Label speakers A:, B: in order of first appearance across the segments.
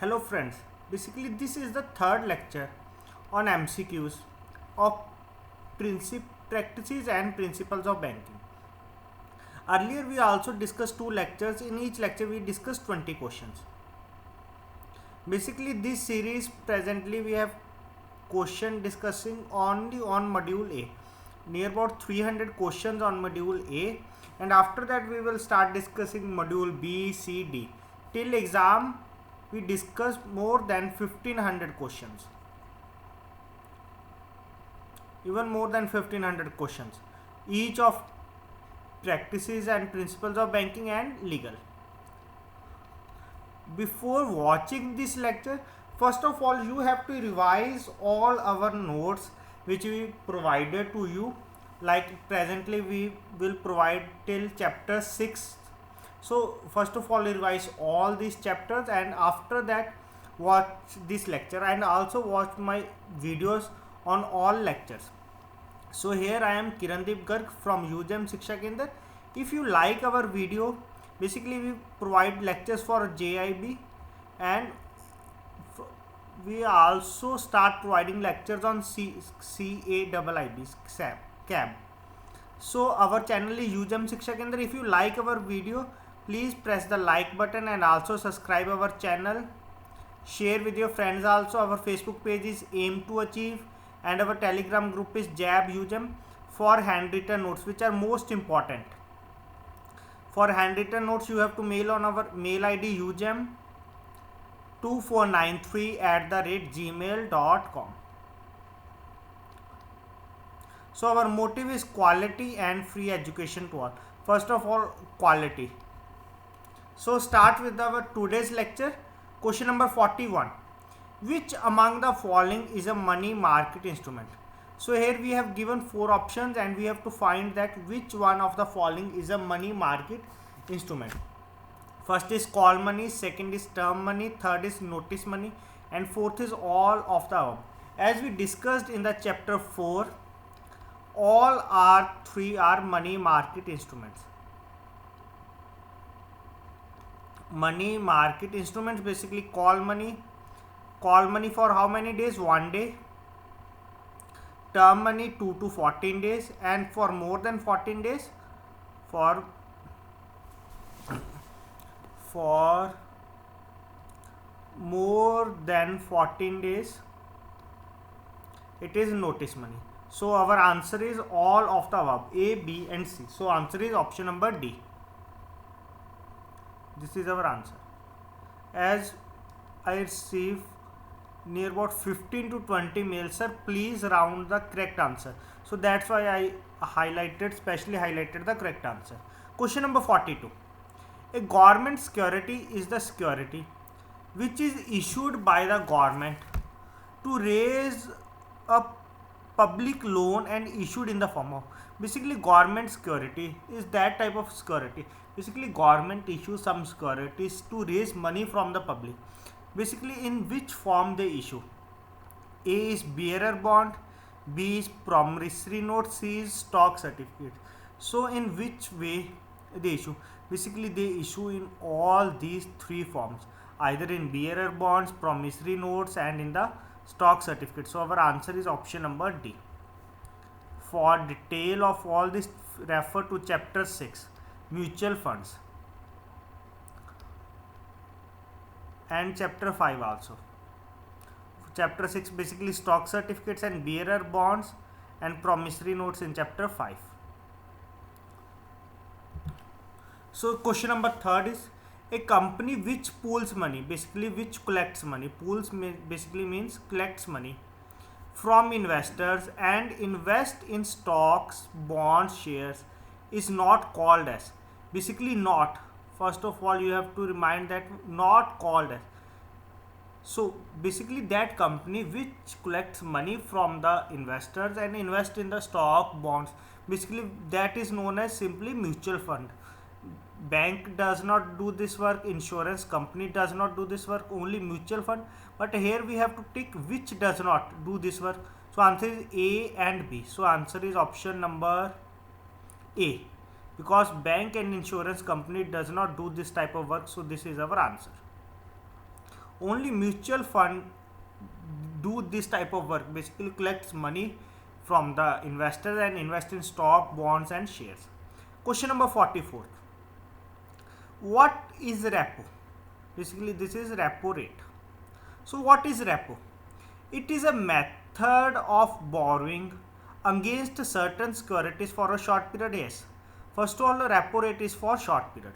A: Hello friends, basically this is the third lecture on MCQs of practices and principles of banking. Earlier we also discussed two lectures. In each lecture we discussed 20 questions. Basically this series presently we have question discussing only on module A. Near about 300 questions on module A, and after that we will start discussing module B, C, D. Till exam we discussed more than 1500 questions, even more than 1500 questions, each of practices and principles of banking and legal. Before watching this lecture, first of all you have to revise all our notes which we provided to you. Like presently we will provide till chapter 6. So first of all revise all these chapters, and after that watch this lecture and also watch my videos on all lectures. So here I am Kirandeep Garg from UGM Shiksha Kendra. If you like our video, basically we provide lectures for JIB, and we also start providing lectures on CAIIB CAB. So our channel is UGM Shiksha Kendra. If you like our video, please press the like button and also subscribe our channel. Share with your friends also. Our Facebook page is Aim to Achieve, and our Telegram group is JAB UGM for handwritten notes, which are most important. For handwritten notes you have to mail on our mail ID ugem2493@gmail.com. So our motive is quality and free education to all. First of all, quality. So start with our today's lecture. Question number 41. Which among the following is a money market instrument? So here we have given four options and we have to find that which one of the following is a money market instrument. First is call money, second is term money, third is notice money, and fourth is all of the above. As we discussed in the chapter 4, all three are money market instruments. Money market instruments, basically call money for how many days? 1 day. Term money 2 to 14 days, and for more than 14 days, for more than 14 days it is notice money. So our answer is all of the above, A, B and C. So answer is option number D. This is our answer. As I receive near about 15 to 20 mails, sir, please round the correct answer. So that's why I specially highlighted the correct answer. Question number 42. A government security is the security which is issued by the government to raise a public loan and issued in the form of, basically government security is that type of security. Basically government issues some securities to raise money from the public. Basically in which form they issue? A is bearer bond, B is promissory note, C is stock certificate. So in which way they issue? Basically they issue in all these three forms, either in bearer bonds, promissory notes and in the stock certificate. So our answer is option number D. For detail of all this, refer to chapter 6, mutual funds, and chapter 5 also. Chapter 6 basically stock certificates and bearer bonds and promissory notes in chapter 5. So question number 3 is a company which pools money, basically which collects money. Pools basically means collects money from investors and invest in stocks, bonds, shares is not called as. Basically not. First of all you have to remind that not called as. So basically that company which collects money from the investors and invest in the stock, bonds, basically that is known as simply mutual fund. Bank does not do this work, insurance company does not do this work, only mutual fund. But here we have to tick which does not do this work. So answer is A and B. So answer is option number A, because bank and insurance company does not do this type of work. So this is our answer. Only mutual fund do this type of work, basically collects money from the investors and invest in stock, bonds and shares. Question number 44. What is repo? Basically this is repo rate. So what is repo? It is a method of borrowing against certain securities for a short period. Yes. First of all, the repo rate is for short period.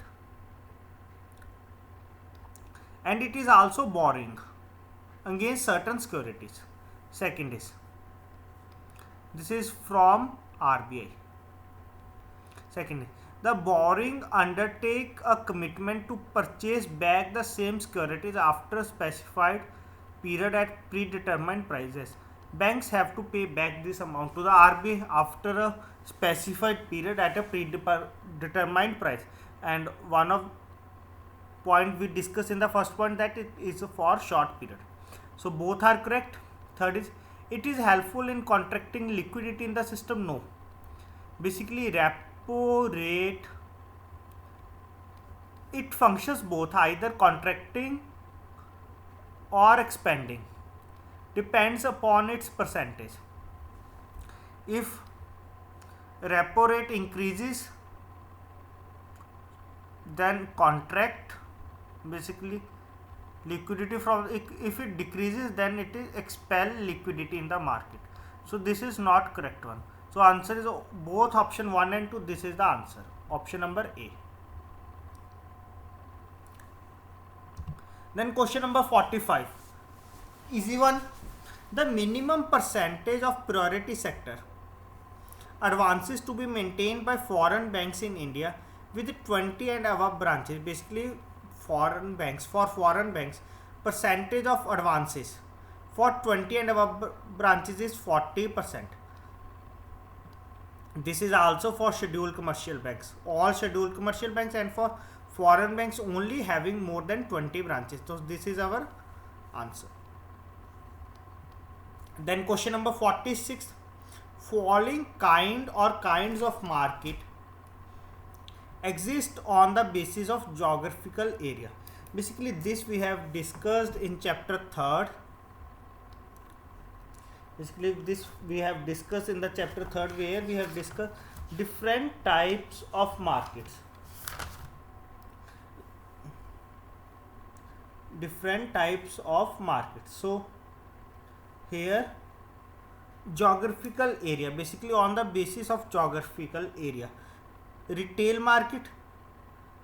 A: And it is also borrowing against certain securities. Second is, this is from RBI. Second is, the borrowing undertake a commitment to purchase back the same securities after a specified period at predetermined prices. Banks have to pay back this amount to the RBI after a specified period at a predetermined price. And one of point we discussed in the first point that it is for short period. So both are correct. Third is, it is helpful in contracting liquidity in the system. No. Basically repo rate, it functions both, either contracting or expanding, depends upon its percentage. If repo rate increases, then contract, basically liquidity from, if it decreases, then it is expel liquidity in the market. So this is not correct one. So answer is both option 1 and 2. This is the answer, option number A. Then question number 45, easy one. The minimum percentage of priority sector advances to be maintained by foreign banks in India with 20 and above branches. Basically foreign banks, for foreign banks, percentage of advances for 20 and above branches is 40%. This is also for scheduled commercial banks, all scheduled commercial banks, and for foreign banks only having more than 20 branches. So this is our answer. Then question number 46, following kind or kinds of market exist on the basis of geographical area. Basically this we have discussed in chapter 3rd. Basically this we have discussed in the chapter 3rd, where we have discussed different types of markets. Different types of markets. So here geographical area, basically on the basis of geographical area, retail market,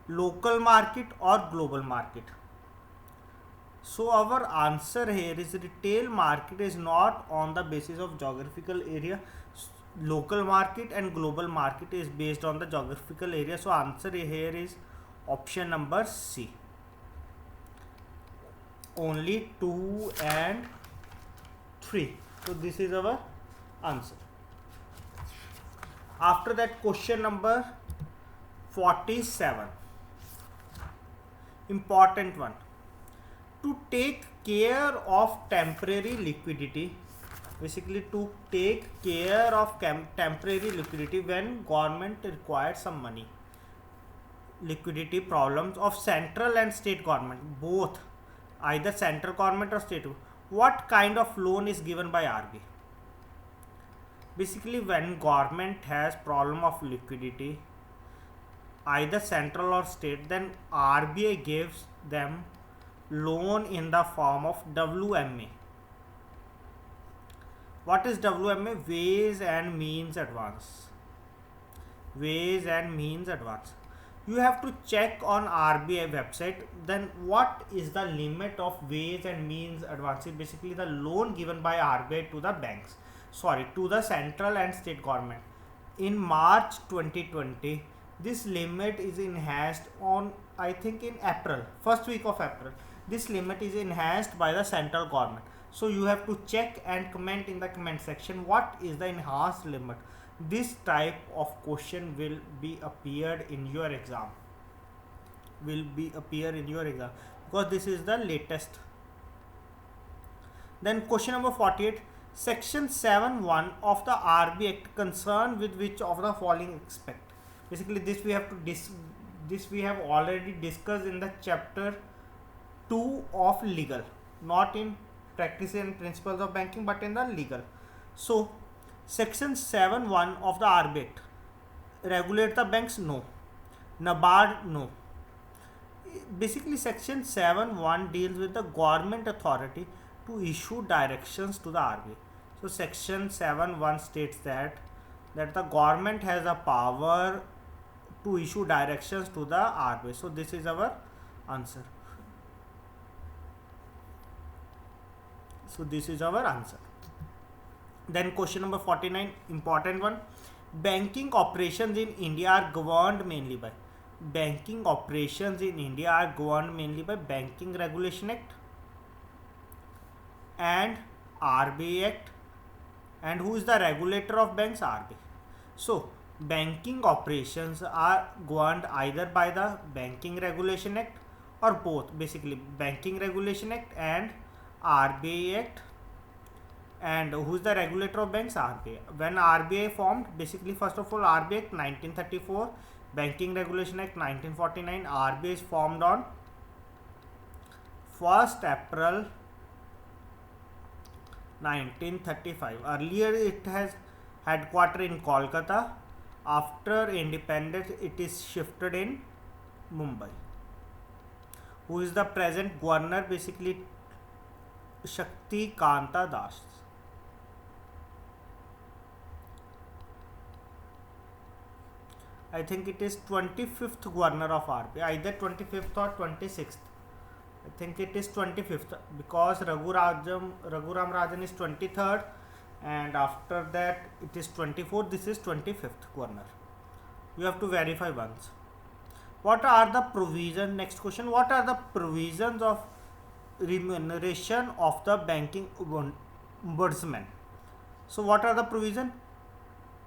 A: local market or global market. So our answer here is retail market is not on the basis of geographical area. Local market and global market is based on the geographical area. So answer here is option number C. Only 2 and 3. So this is our answer. After that, question number 47, important one. To take care of temporary liquidity, basically to take care of temporary liquidity when government requires some money, liquidity problems of central and state government, both, either central government or state. What kind of loan is given by RBI? Basically when government has problem of liquidity, either central or state, then RBI gives them loan in the form of WMA. What is WMA? Ways and means advance. Ways and means advance. You have to check on RBI website then what is the limit of ways and means advances, basically the loan given by RBI to the banks, to the central and state government. In March 2020, this limit is enhanced on, I think in April, first week of April. This limit is enhanced by the central government. So you have to check and comment in the comment section what is the enhanced limit. This type of question will be appeared in your exam. Because this is the latest. Then question number 48. Section 7(1) of the RBI Act concerned with which of the following aspect? Basically this we have to this we have already discussed in the chapter 2 of legal. not in practice and principles of banking, but in the legal. So section 7(1) of the RBI Act regulate the banks? No. NABARD? No. Basically section 7(1) deals with the government authority to issue directions to the RBI. So section 7(1) states that the government has a power to issue directions to the RBI. So this is our answer. So this is our answer. Then question number 49, important one. Banking operations in India are governed mainly by. Banking operations in India are governed mainly by Banking Regulation Act and RBI Act. And who is the regulator of banks? RBI. So banking operations are governed either by the Banking Regulation Act or both, basically Banking Regulation Act and RBI Act. And who is the regulator of banks? RBI. When RBI formed? Basically, first of all, RBI Act 1934, Banking Regulation Act 1949. RBI is formed on 1st April 1935. Earlier it has headquarter in Kolkata. After independence it is shifted in Mumbai. Who is the present governor? Basically Shakti Kanta Das. I think it is 25th governor of RBI, either 25th or 26th. I think it is 25th because Raghuram Rajan is 23rd, and after that it is 24th. This is 25th governor. You have to verify once. What are the provisions? Next question. What are the provisions of remuneration of the banking ombudsman? So what are the provisions?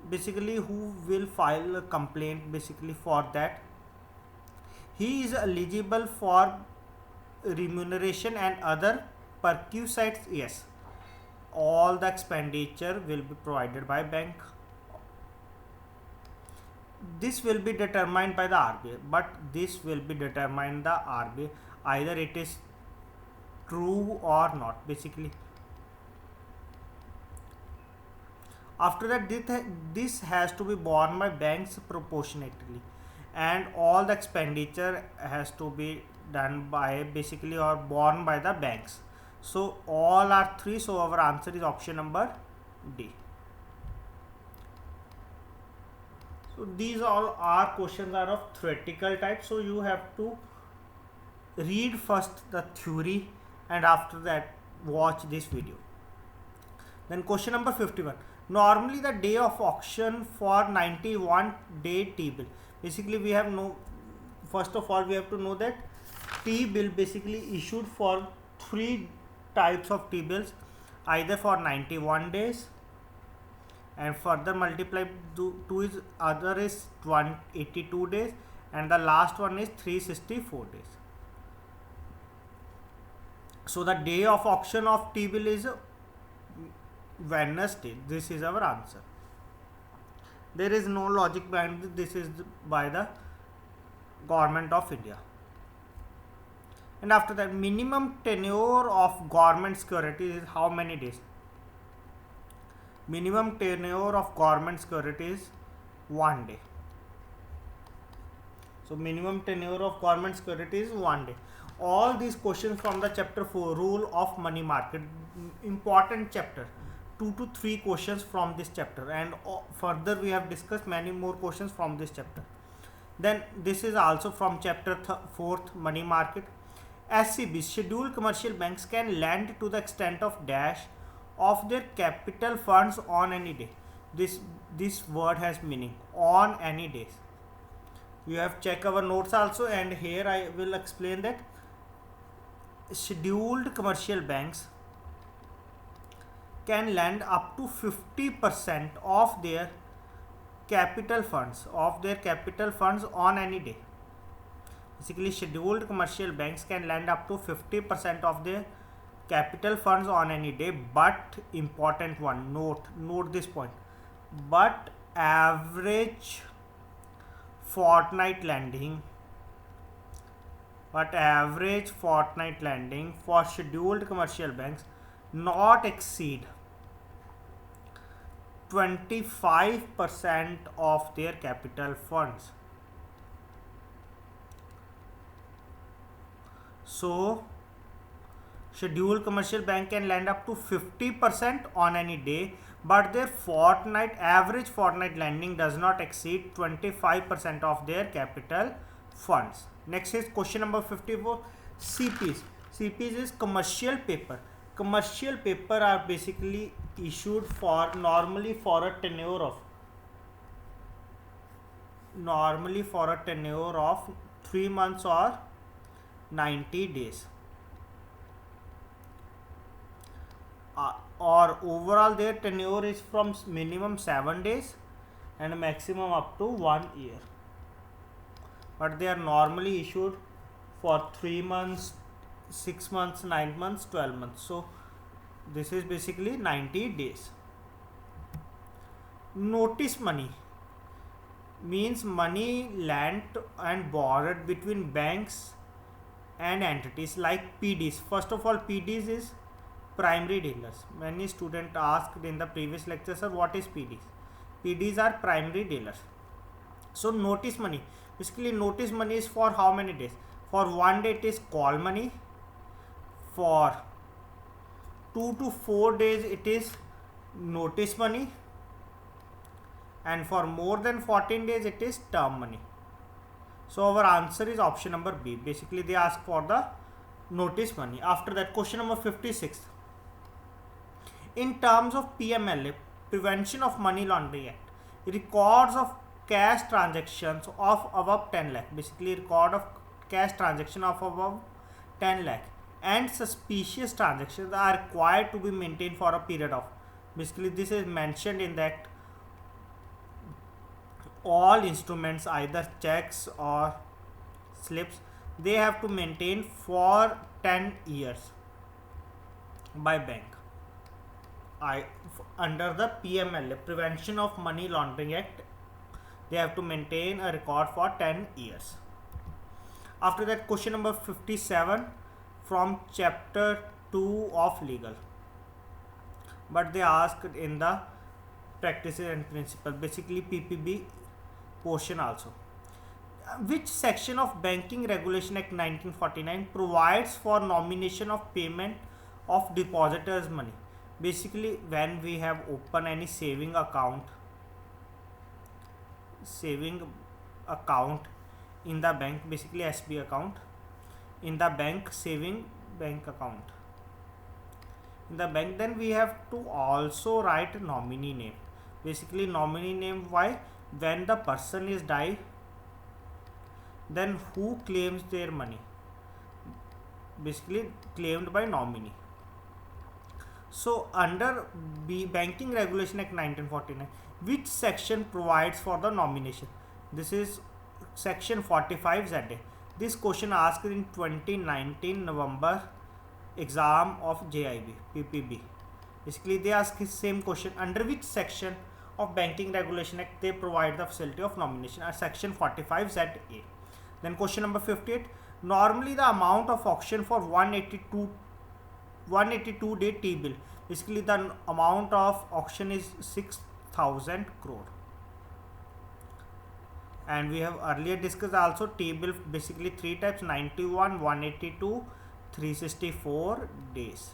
A: Basically, who will file a complaint? Basically, for that he is eligible for remuneration and other perquisites. Yes, all the expenditure will be provided by bank. This will be determined by the RBI, but this will be determined the RBI, either it is true or not. Basically, after that this has to be borne by banks proportionately, and all the expenditure has to be done by basically or borne by the banks. So all are 3. So our answer is option number D. So these all are questions are of theoretical type. So you have to read first the theory and after that watch this video. Then question number 51. Normally the day of auction for 91-day T-bill. Basically we have first of all we have to know that T-bill basically issued for 3 types of T-bills, either for 91 days and further multiply 2 is other is 182 days, and the last one is 364 days. So the day of auction of T-bill is Wednesday. This is our answer. There is no logic behind this. This is by the Government of India. And after that, minimum tenure of government securities is how many days? Minimum tenure of government securities is 1 day. So minimum tenure of government securities is 1 day. All these questions from the chapter 4, rule of money market, important chapter. 2 to 3 questions from this chapter, and further we have discussed many more questions from this chapter. Then this is also from chapter 4th, money market. SCB, scheduled commercial banks, can lend to the extent of dash of their capital funds on any day. This word has meaning, on any day. You have check our notes also, and here I will explain that scheduled commercial banks can lend up to 50% of their capital funds on any day. Basically, scheduled commercial banks can lend up to 50% of their capital funds on any day, but important one, note this point, but average fortnight lending but average fortnight lending for scheduled commercial banks not exceed 25% of their capital funds. So scheduled commercial bank can lend up to 50% on any day, but their average fortnight lending does not exceed 25% of their capital funds. Next is question number 54, CPs. CPs is commercial paper. Commercial paper are basically issued normally for a tenure of 3 months or 90 days. Or overall their tenure is from minimum 7 days and maximum up to 1 year, but they are normally issued for 3 months, 6 months, 9 months, 12 months. So this is basically 90 days. Notice money means money lent and borrowed between banks and entities like PDs. First of all, PDs is primary dealers. Many students asked in the previous lecture, sir, what is PDs? PDs are primary dealers. So notice money, basically notice money is for how many days? For 1 day it is call money, for 2 to 4 days it is notice money, and for more than 14 days it is term money. So our answer is option number B. Basically they ask for the notice money. After that, question number 56. In terms of PMLA, Prevention of Money Laundering Act, records of cash transactions of above 10 lakh, basically record of cash transaction of above 10 lakh and suspicious transactions are required to be maintained for a period of, basically this is mentioned in that all instruments, either checks or slips, they have to maintain for 10 years by bank. Under the PMLA, Prevention of Money Laundering Act, they have to maintain a record for 10 years. After that, question number 57 from chapter 2 of legal, but they asked in the practices and principles, basically PPB portion also. Which section of Banking Regulation Act 1949 provides for nomination of payment of depositors' money? Basically, when we have open any saving account in the bank, basically SB account in the bank, saving bank account in the bank, then we have to also write nominee name. Basically nominee name, why? When the person is die, then who claims their money? Basically claimed by nominee. So under Banking Regulation Act 1949, which section provides for the nomination? This is section 45ZA. This question asked in 2019 November exam of JIB PPB. Basically they ask the same question, under which section of Banking Regulation Act they provide the facility of nomination, at section 45ZA. Then question number 58, normally the amount of auction for 182 day T-bill, basically the amount of auction is 6,000 crore, and we have earlier discussed also T-bill, basically 3 types, 91, 182, 364 days,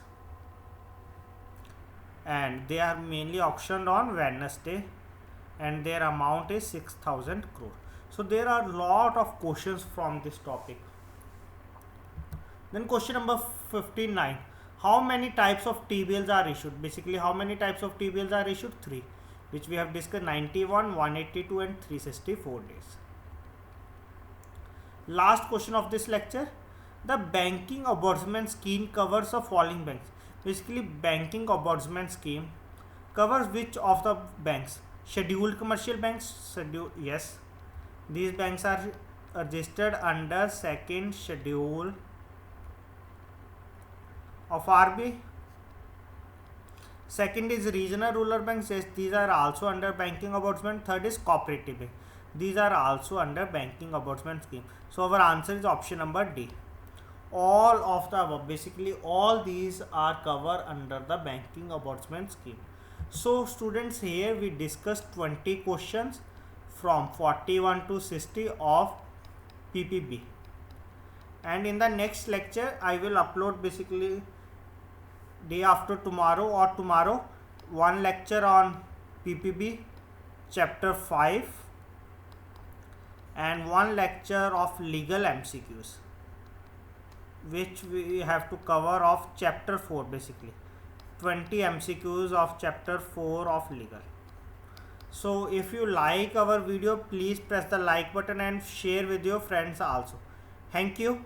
A: and they are mainly auctioned on Wednesday and their amount is 6,000 crore. So there are lot of questions from this topic. Then question number 59, how many types of T-bills are issued? Basically how many types of T-bills are issued? 3, which we have discussed, 91, 182 and 364 days. Last question of this lecture, the Banking Ombudsman Scheme covers the following banks. Basically Banking Ombudsman Scheme covers which of the banks? Scheduled commercial banks, yes, these banks are registered under second schedule of RBI. Second is regional rural banks, yes, these are also under Banking Ombudsman. Third is cooperative bank, these are also under Banking Ombudsman Scheme. So our answer is option number D. all of the above. Basically all these are covered under the banking ombudsman scheme. So students, here we discussed 20 questions from 41 to 60 of PPB, and in the next lecture I will upload basically day after tomorrow or tomorrow one lecture on PPB chapter 5 and one lecture of legal MCQs, which we have to cover of chapter 4, basically 20 MCQs of chapter 4 of legal. So if you like our video, please press the like button and share with your friends also. Thank you.